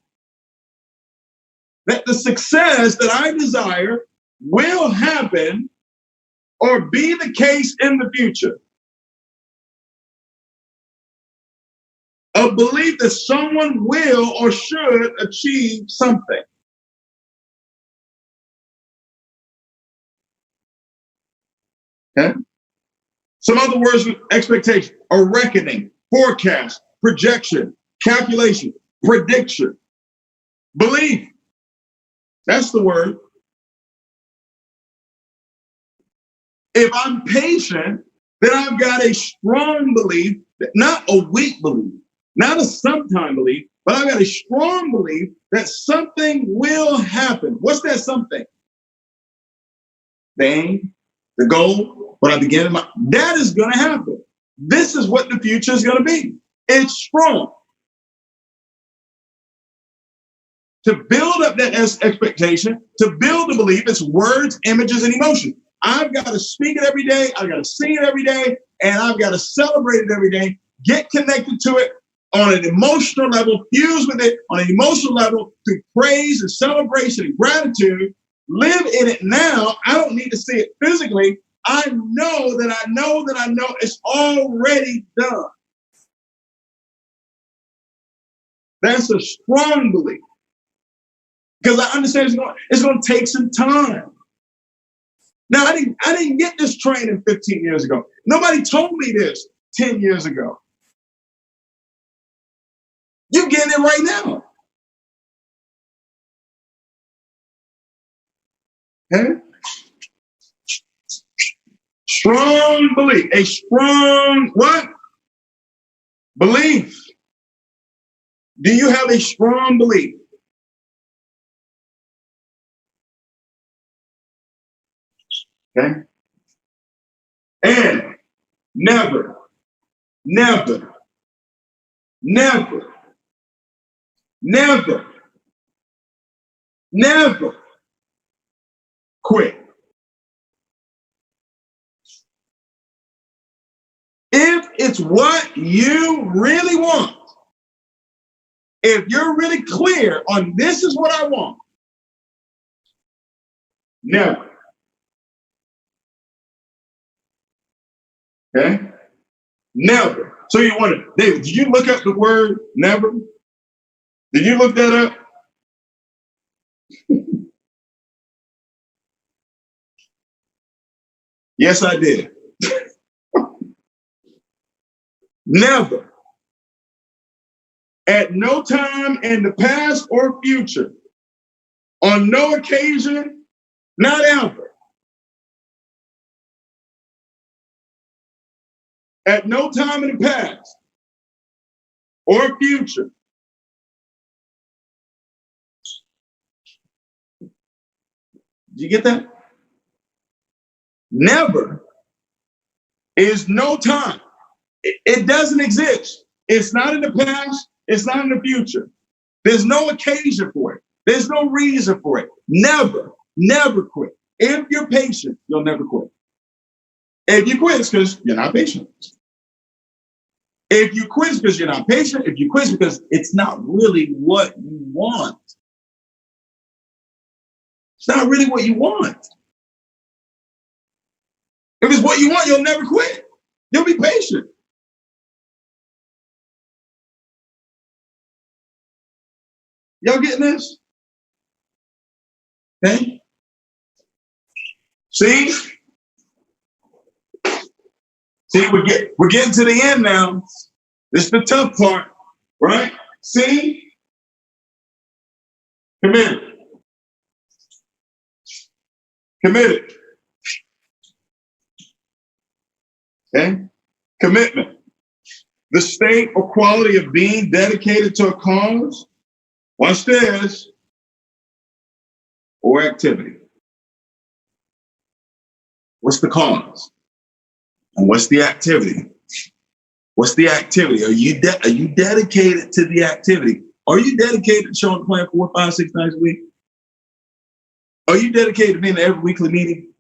that the success that I desire will happen or be the case in the future. A belief that someone will or should achieve something. Okay? Some other words with expectation: a reckoning, forecast, projection, calculation, prediction, belief. That's the word. If I'm patient, then I've got a strong belief, not a weak belief, not a sometime belief, but I've got a strong belief that something will happen. What's that something? The aim, the goal, what I begin in my, that is going to happen. This is what the future is going to be. It's strong. To build up that expectation, to build the belief, it's words, images, and emotion. I've got to speak it every day. I've got to sing it every day. And I've got to celebrate it every day. Get connected to it on an emotional level, fuse with it on an emotional level through praise and celebration and gratitude. Live in it now. I don't need to see it physically. I know that I know that I know it's already done. That's a strong belief. Because I understand it's going to take some time. Now, I didn't get this training 15 years ago. Nobody told me this 10 years ago. You're getting it right now. Okay? Strong belief. A strong what? Belief. Do you have a strong belief? Okay. And never, never, never, never, never quit. If it's what you really want, if you're really clear on this is what I want, never. Okay? Never. So you wonder, David, did you look up the word never? Did you look that up? Yes, I did. Never. At no time in the past or future, on no occasion, not ever. At no time in the past or future. Did you get that? Never is no time. It doesn't exist. It's not in the past. It's not in the future. There's no occasion for it. There's no reason for it. Never, never quit. If you're patient, you'll never quit. If you quit, it's because you're not patient. If you quit, it's because you're not patient. If you quit, it's because it's not really what you want. It's not really what you want. If it's what you want, you'll never quit. You'll be patient. Y'all getting this? Okay. See, we're getting to the end now. This is the tough part, right? See, committed, committed. Okay, commitment. The state or quality of being dedicated to a cause. Watch this. Or activity. What's the cause? And what's the activity? What's the activity? Are you dedicated to the activity? Are you dedicated to showing the plan 4, 5, 6 nights a week? Are you dedicated to being at every weekly meeting?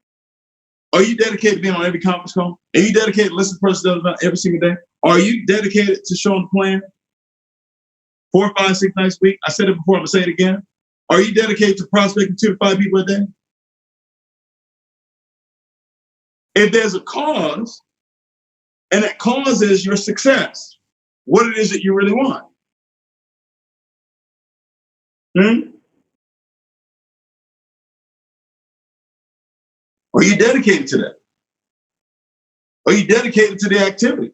Are you dedicated to being on every conference call? Are you dedicated to listen to person about every single day? Are you dedicated to showing the plan 4, 5, 6 nights a week? I said it before, I'm gonna say it again. Are you dedicated to prospecting 2 to 5 people a day? If there's a cause, and that cause is your success, what it is that you really want. Are you dedicated to that? Are you dedicated to the activity?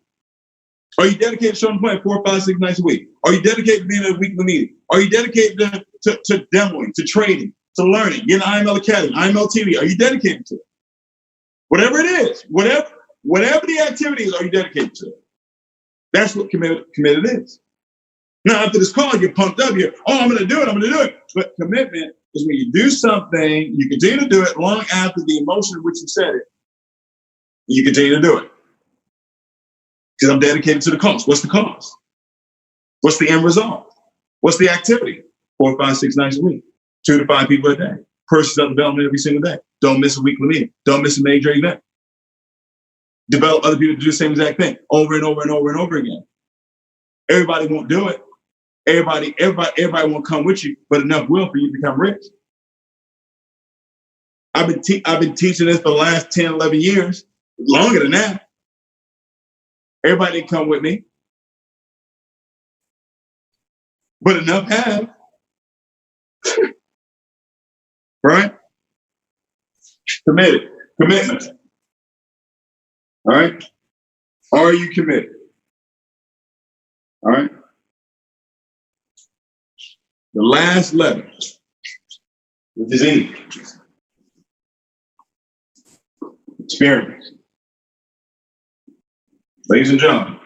Are you dedicated to showing the plan 4, 5, 6 nights a week? Are you dedicated to being at a weekly meeting? Are you dedicated to demoing, to training, to learning, getting IML Academy, IML TV? Are you dedicated to it? Whatever it is, whatever the activity is, are you dedicated to it? That's what committed is. Now, after this call, you're pumped up. I'm going to do it. But commitment is when you do something, you continue to do it long after the emotion in which you said it. You continue to do it. Because I'm dedicated to the cause. What's the cause? What's the end result? What's the activity? 4, 5, 6 nights a week. 2 to 5 people a day. Personal development every single day. Don't miss a weekly meeting. Don't miss a major event. Develop other people to do the same exact thing over and over and over and over again. Everybody won't do it. Everybody won't come with you, but enough will for you to become rich. I've been teaching this for the last 10, 11 years, longer than that. Everybody didn't come with me, but enough have. Right? Commitment. All right? Are you committed? All right? The last letter, which is E. Experience. Ladies and gentlemen,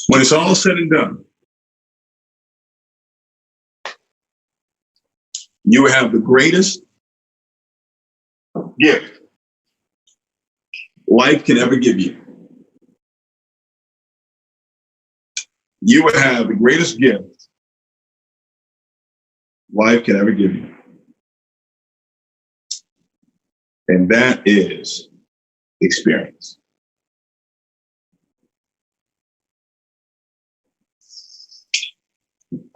When it's all said and done, you will have the greatest gift life can ever give you. You will have the greatest gift life can ever give you. And that is experience.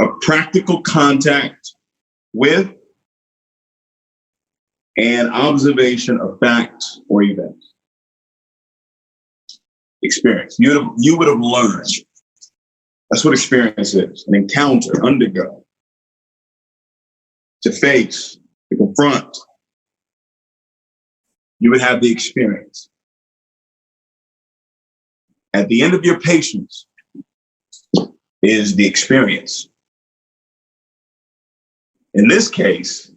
A practical contact with and observation of facts or events. Experience. You would have learned. That's what experience is. An encounter, undergo, to face, to confront. You would have the experience. At the end of your patience is the experience. In this case,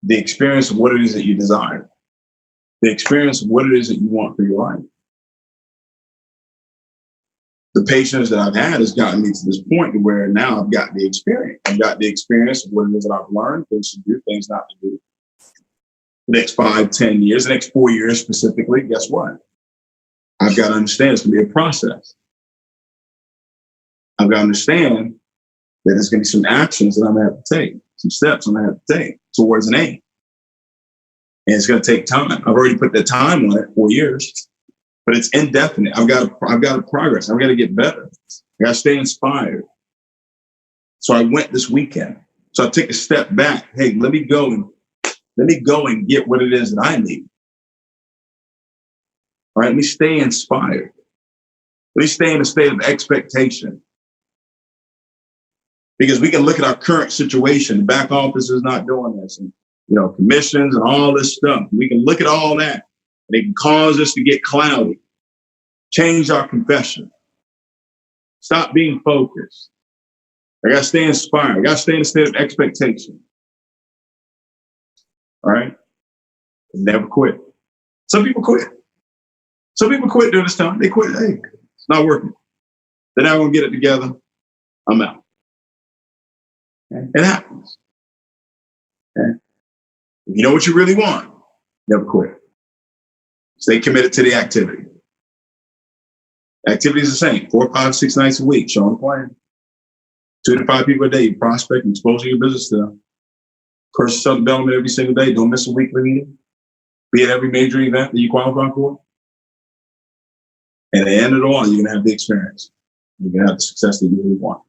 the experience of what it is that you desire, the experience of what it is that you want for your life. The patience that I've had has gotten me to this point where now I've got the experience. I've got the experience of what it is that I've learned, things to do, things not to do. The next 5, 10 years, the next 4 years specifically, guess what? I've got to understand it's going to be a process. I've got to understand that there's going to be some actions that I'm going to have to take, some steps I'm going to have to take towards an aim. And it's going to take time. I've already put the time on it, 4 years, but it's indefinite. I've got to progress. I've got to get better. I got to stay inspired. So I went this weekend. So I take a step back. Hey, let me go and get what it is that I need. All right, let me stay inspired. Let me stay in a state of expectation. Because we can look at our current situation. The back office is not doing this, and commissions and all this stuff. We can look at all that, and it can cause us to get cloudy. Change our confession. Stop being focused. I got to stay inspired. I got to stay in a state of expectation. All right? Never quit. Some people quit. Some people quit during this time. They quit. Hey, it's not working. They're not going to get it together. I'm out. Okay? It happens. Okay? If you know what you really want, never quit. Stay committed to the activity. Activity is the same. 4, 5, 6 nights a week. Show them the plan. 2 to 5 people a day. You prospect and exposing your business to them. Personal self-development every single day. Don't miss a weekly meeting. Be at every major event that you qualify for. And at the end of it all, you're going to have the experience. You're going to have the success that you really want.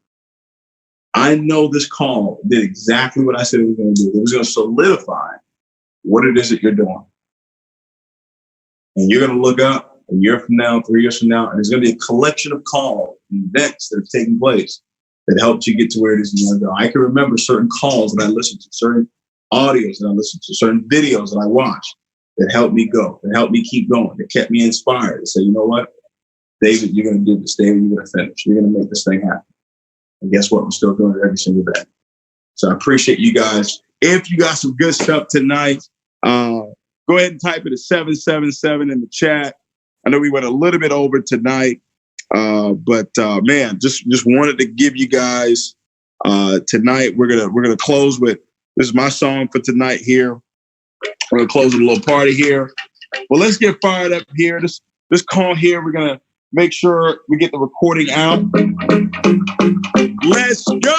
I know this call did exactly what I said it was going to do. It was going to solidify what it is that you're doing. And you're going to look up a year from now, 3 years from now, and there's going to be a collection of calls and events that have taken place that helped you get to where it is you want to go. I can remember certain calls that I listened to, certain audios that I listened to, certain videos that I watched that helped me go, that helped me keep going, that kept me inspired to say, you know what, David, you're going to do this. David, you're going to finish. You're going to make this thing happen. And guess what? We're still doing it every single day. So I appreciate you guys. If you got some good stuff tonight, go ahead and type it at 777 in the chat. I know we went a little bit over tonight, but man, just wanted to give you guys tonight. We're gonna close with, this is my song for tonight here. We're gonna close with a little party here. Well, let's get fired up here. This call here, we're gonna make sure we get the recording out. Let's go.